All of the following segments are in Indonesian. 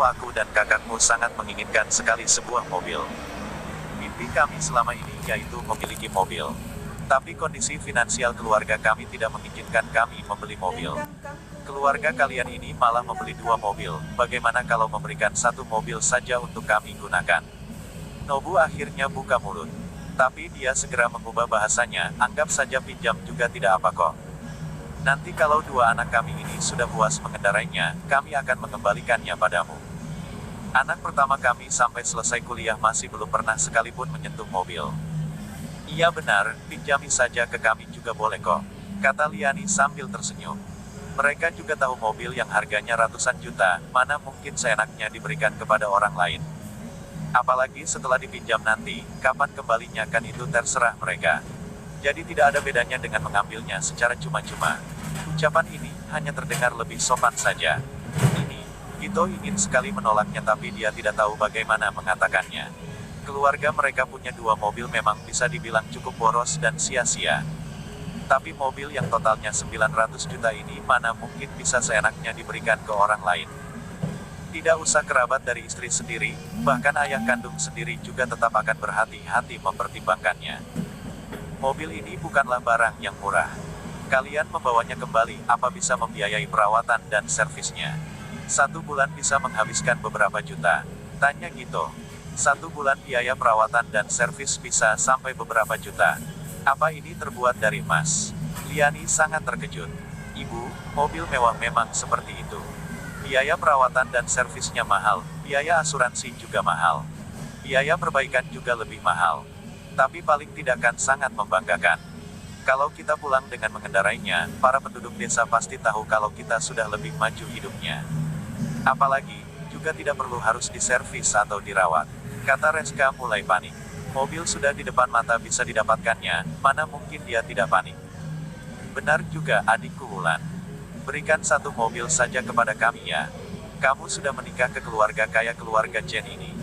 aku dan kakakmu sangat menginginkan sekali sebuah mobil. Mimpi kami selama ini yaitu memiliki mobil. Tapi kondisi finansial keluarga kami tidak mengizinkan kami membeli mobil. Keluarga kalian ini malah membeli 2 mobil, bagaimana kalau memberikan 1 mobil saja untuk kami gunakan? Nobu akhirnya buka mulut. Tapi dia segera mengubah bahasanya, anggap saja pinjam juga tidak apa kok. Nanti kalau 2 anak kami ini sudah puas mengendarainya, kami akan mengembalikannya padamu. Anak pertama kami sampai selesai kuliah masih belum pernah sekalipun menyentuh mobil. Iya benar, pinjami saja ke kami juga boleh kok, kata Liani sambil tersenyum. Mereka juga tahu mobil yang harganya ratusan juta, mana mungkin seenaknya diberikan kepada orang lain. Apalagi setelah dipinjam nanti, kapan kembalinya kan itu terserah mereka. Jadi tidak ada bedanya dengan mengambilnya secara cuma-cuma. Ucapan ini hanya terdengar lebih sopan saja. Gito ingin sekali menolaknya tapi dia tidak tahu bagaimana mengatakannya. Keluarga mereka punya 2 mobil memang bisa dibilang cukup boros dan sia-sia. Tapi mobil yang totalnya 900 juta ini mana mungkin bisa seenaknya diberikan ke orang lain. Tidak usah kerabat dari istri sendiri, bahkan ayah kandung sendiri juga tetap akan berhati-hati mempertimbangkannya. Mobil ini bukanlah barang yang murah. Kalian membawanya kembali, apa bisa membiayai perawatan dan servisnya? 1 bulan bisa menghabiskan beberapa juta. Tanya Gito. 1 bulan biaya perawatan dan servis bisa sampai beberapa juta. Apa ini terbuat dari emas? Liani sangat terkejut. Ibu, mobil mewah memang seperti itu. Biaya perawatan dan servisnya mahal, biaya asuransi juga mahal. Biaya perbaikan juga lebih mahal. Tapi paling tidak kan sangat membanggakan. Kalau kita pulang dengan mengendarainya, para penduduk desa pasti tahu kalau kita sudah lebih maju hidupnya. Apalagi, juga tidak perlu harus diservis atau dirawat. Kata Reska mulai panik. Mobil sudah di depan mata bisa didapatkannya, mana mungkin dia tidak panik. Benar juga adikku Wulan. Berikan 1 mobil saja kepada kami ya. Kamu sudah menikah ke keluarga kaya keluarga Jen ini.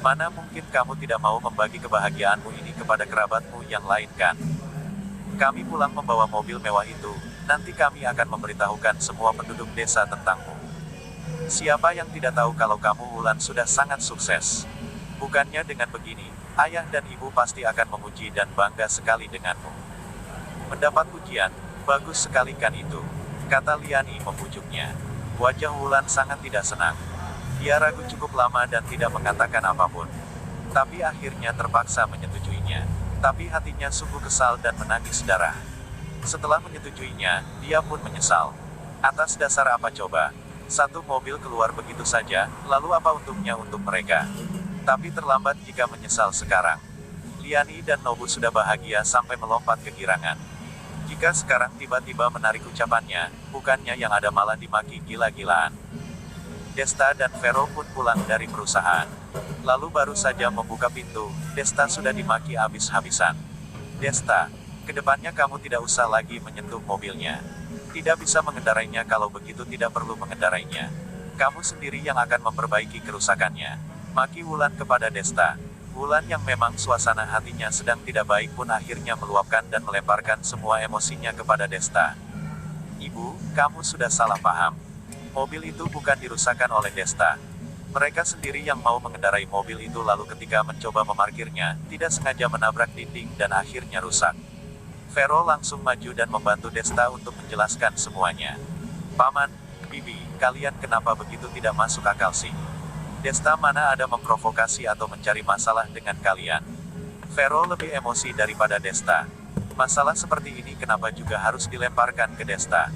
Mana mungkin kamu tidak mau membagi kebahagiaanmu ini kepada kerabatmu yang lain kan? Kami pulang membawa mobil mewah itu, nanti kami akan memberitahukan semua penduduk desa tentangmu. Siapa yang tidak tahu kalau kamu Wulan sudah sangat sukses? Bukannya dengan begini, ayah dan ibu pasti akan memuji dan bangga sekali denganmu. Mendapat pujian, bagus sekali kan itu, kata Liani membujuknya. Wajah Wulan sangat tidak senang. Dia ragu cukup lama dan tidak mengatakan apapun. Tapi akhirnya terpaksa menyetujuinya. Tapi hatinya sungguh kesal dan menangis darah. Setelah menyetujuinya, dia pun menyesal. Atas dasar apa coba? 1 mobil keluar begitu saja, lalu apa untungnya untuk mereka? Tapi terlambat jika menyesal sekarang. Liani dan Nobu sudah bahagia sampai melompat kegirangan. Jika sekarang tiba-tiba menarik ucapannya, bukannya yang ada malah dimaki gila-gilaan. Desta dan Vero pun pulang dari perusahaan. Lalu baru saja membuka pintu, Desta sudah dimaki habis-habisan. Desta, kedepannya kamu tidak usah lagi menyentuh mobilnya. Tidak bisa mengendarainya kalau begitu tidak perlu mengendarainya. Kamu sendiri yang akan memperbaiki kerusakannya. Maki Wulan kepada Desta. Wulan yang memang suasana hatinya sedang tidak baik pun akhirnya meluapkan dan melemparkan semua emosinya kepada Desta. Ibu, kamu sudah salah paham. Mobil itu bukan dirusakkan oleh Desta. Mereka sendiri yang mau mengendarai mobil itu lalu ketika mencoba memarkirnya, tidak sengaja menabrak dinding dan akhirnya rusak. Vero langsung maju dan membantu Desta untuk menjelaskan semuanya. Paman, Bibi, kalian kenapa begitu tidak masuk akal sih? Desta mana ada memprovokasi atau mencari masalah dengan kalian. Vero lebih emosi daripada Desta. Masalah seperti ini kenapa juga harus dilemparkan ke Desta?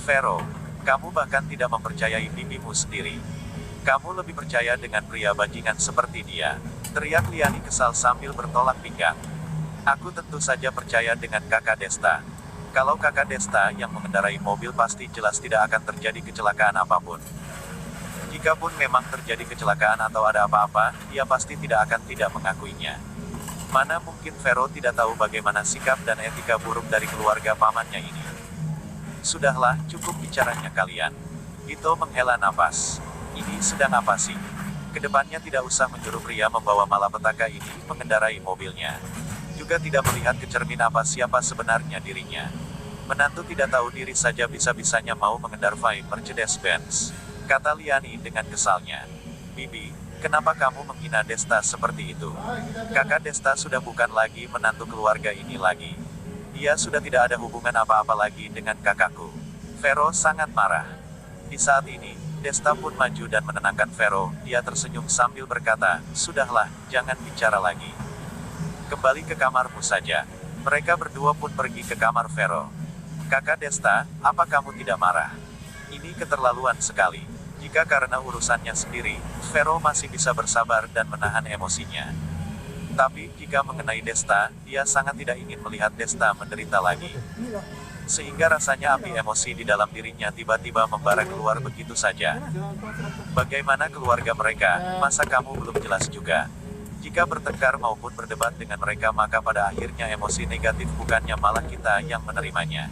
Vero, kamu bahkan tidak mempercayai bibimu sendiri. Kamu lebih percaya dengan pria bajingan seperti dia. Teriak Liani kesal sambil bertolak pinggang. Aku tentu saja percaya dengan kakak Desta. Kalau kakak Desta yang mengendarai mobil pasti jelas tidak akan terjadi kecelakaan apapun. Jikapun memang terjadi kecelakaan atau ada apa-apa, dia pasti tidak akan tidak mengakuinya. Mana mungkin Vero tidak tahu bagaimana sikap dan etika buruk dari keluarga pamannya ini. Sudahlah, cukup bicaranya kalian. Gito menghela napas. Ini sedang apa sih? Kedepannya tidak usah menyuruh pria membawa malapetaka ini mengendarai mobilnya. Juga tidak melihat ke cermin apa siapa sebenarnya dirinya. Menantu tidak tahu diri saja bisa-bisanya mau mengendarai Mercedes-Benz. Kata Liani dengan kesalnya. Bibi, kenapa kamu menghina Desta seperti itu? Kakak Desta sudah bukan lagi menantu keluarga ini lagi. Dia sudah tidak ada hubungan apa-apa lagi dengan kakakku. Vero sangat marah. Di saat ini, Desta pun maju dan menenangkan Vero. Dia tersenyum sambil berkata, "Sudahlah, jangan bicara lagi. Kembali ke kamarmu saja." Mereka berdua pun pergi ke kamar Vero. "Kakak Desta, apa kamu tidak marah? Ini keterlaluan sekali." Jika karena urusannya sendiri, Vero masih bisa bersabar dan menahan emosinya. Tapi, jika mengenai Desta, dia sangat tidak ingin melihat Desta menderita lagi. Sehingga rasanya api emosi di dalam dirinya tiba-tiba membara keluar begitu saja. "Bagaimana keluarga mereka, masa kamu belum jelas juga?" Jika bertengkar maupun berdebat dengan mereka maka pada akhirnya emosi negatif bukannya malah kita yang menerimanya.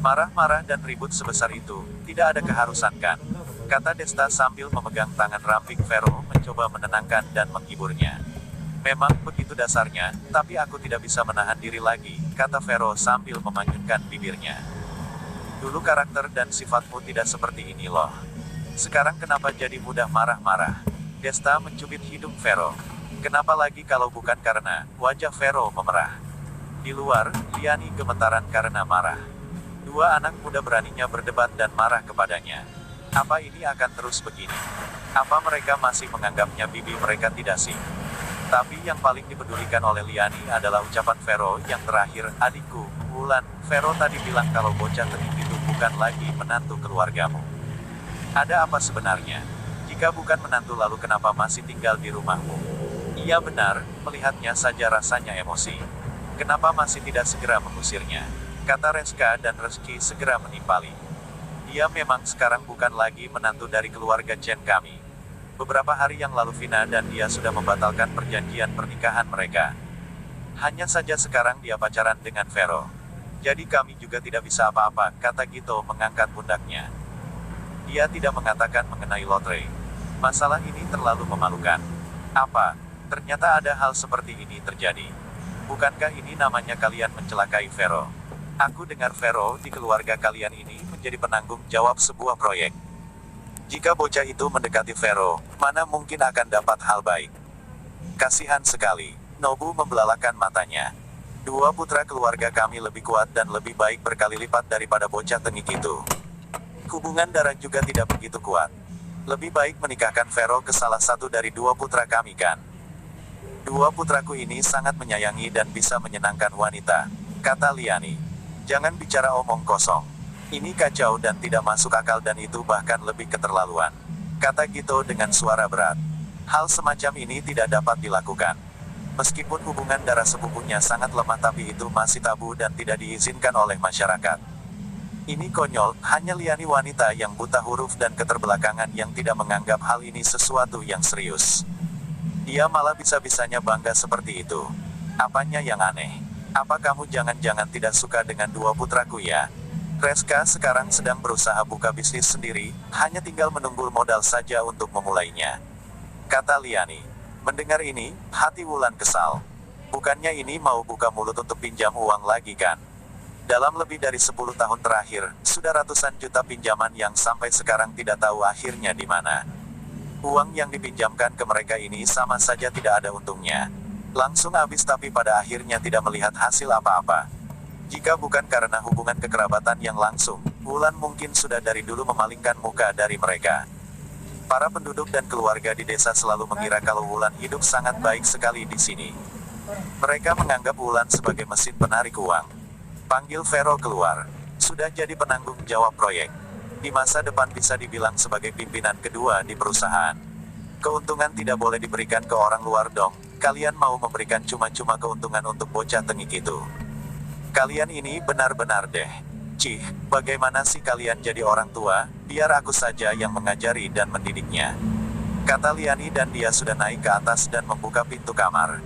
Marah-marah dan ribut sebesar itu, tidak ada keharusan kan? Kata Desta sambil memegang tangan ramping Vero mencoba menenangkan dan menghiburnya. "Memang begitu dasarnya, tapi aku tidak bisa menahan diri lagi," kata Vero sambil memanyunkan bibirnya. "Dulu karakter dan sifatmu tidak seperti ini loh. Sekarang kenapa jadi mudah marah-marah?" Desta mencubit hidung Vero. Kenapa lagi kalau bukan karena wajah Vero memerah. Di luar, Liani gemetaran karena marah. Dua anak muda beraninya berdebat dan marah kepadanya. Apa ini akan terus begini? Apa mereka masih menganggapnya bibi mereka tidak sih? Tapi yang paling dipedulikan oleh Liani adalah ucapan Vero yang terakhir, "Adikku, Wulan, Vero tadi bilang kalau bocah tenik itu bukan lagi menantu keluargamu. Ada apa sebenarnya? Jika bukan menantu lalu kenapa masih tinggal di rumahmu?" "Iya benar, melihatnya saja rasanya emosi. Kenapa masih tidak segera mengusirnya?" kata Reska dan Reski segera menimpali. "Dia memang sekarang bukan lagi menantu dari keluarga Chen kami. Beberapa hari yang lalu Vina dan dia sudah membatalkan perjanjian pernikahan mereka. Hanya saja sekarang dia pacaran dengan Vero. Jadi kami juga tidak bisa apa-apa," kata Gito mengangkat pundaknya. Dia tidak mengatakan mengenai lotre. Masalah ini terlalu memalukan. "Apa? Ternyata ada hal seperti ini terjadi. Bukankah ini namanya kalian mencelakai Vero? Aku dengar Vero di keluarga kalian ini menjadi penanggung jawab sebuah proyek. Jika bocah itu mendekati Vero, mana mungkin akan dapat hal baik. Kasihan sekali." Nobu membelalakan matanya. "Dua putra keluarga kami lebih kuat dan lebih baik berkali lipat daripada bocah tengik itu. Hubungan darah juga tidak begitu kuat. Lebih baik menikahkan Vero ke salah satu dari dua putra kami kan? Dua putraku ini sangat menyayangi dan bisa menyenangkan wanita," kata Liani. "Jangan bicara omong kosong. Ini kacau dan tidak masuk akal dan itu bahkan lebih keterlaluan," kata Gito dengan suara berat. "Hal semacam ini tidak dapat dilakukan. Meskipun hubungan darah sepupunya sangat lemah tapi itu masih tabu dan tidak diizinkan oleh masyarakat. Ini konyol, hanya Liani wanita yang buta huruf dan keterbelakangan yang tidak menganggap hal ini sesuatu yang serius. Dia malah bisa-bisanya bangga seperti itu. Apanya yang aneh? Apa kamu jangan-jangan tidak suka dengan dua putraku ya? Reska sekarang sedang berusaha buka bisnis sendiri, hanya tinggal menunggu modal saja untuk memulainya," kata Liani. Mendengar ini, hati Wulan kesal. Bukannya ini mau buka mulut untuk pinjam uang lagi kan? Dalam lebih dari 10 tahun terakhir, sudah ratusan juta pinjaman yang sampai sekarang tidak tahu akhirnya di mana. Uang yang dipinjamkan ke mereka ini sama saja tidak ada untungnya. Langsung habis tapi pada akhirnya tidak melihat hasil apa-apa. Jika bukan karena hubungan kekerabatan yang langsung, Wulan mungkin sudah dari dulu memalingkan muka dari mereka. Para penduduk dan keluarga di desa selalu mengira kalau Wulan hidup sangat baik sekali di sini. Mereka menganggap Wulan sebagai mesin penarik uang. Panggil Vero keluar. Sudah jadi penanggung jawab proyek. Di masa depan bisa dibilang sebagai pimpinan kedua di perusahaan. Keuntungan tidak boleh diberikan ke orang luar dong. Kalian mau memberikan cuma-cuma keuntungan untuk bocah tengik itu. Kalian ini benar-benar deh. Cih, bagaimana sih kalian jadi orang tua? Biar aku saja yang mengajari dan mendidiknya," kata Liani dan dia sudah naik ke atas dan membuka pintu kamar.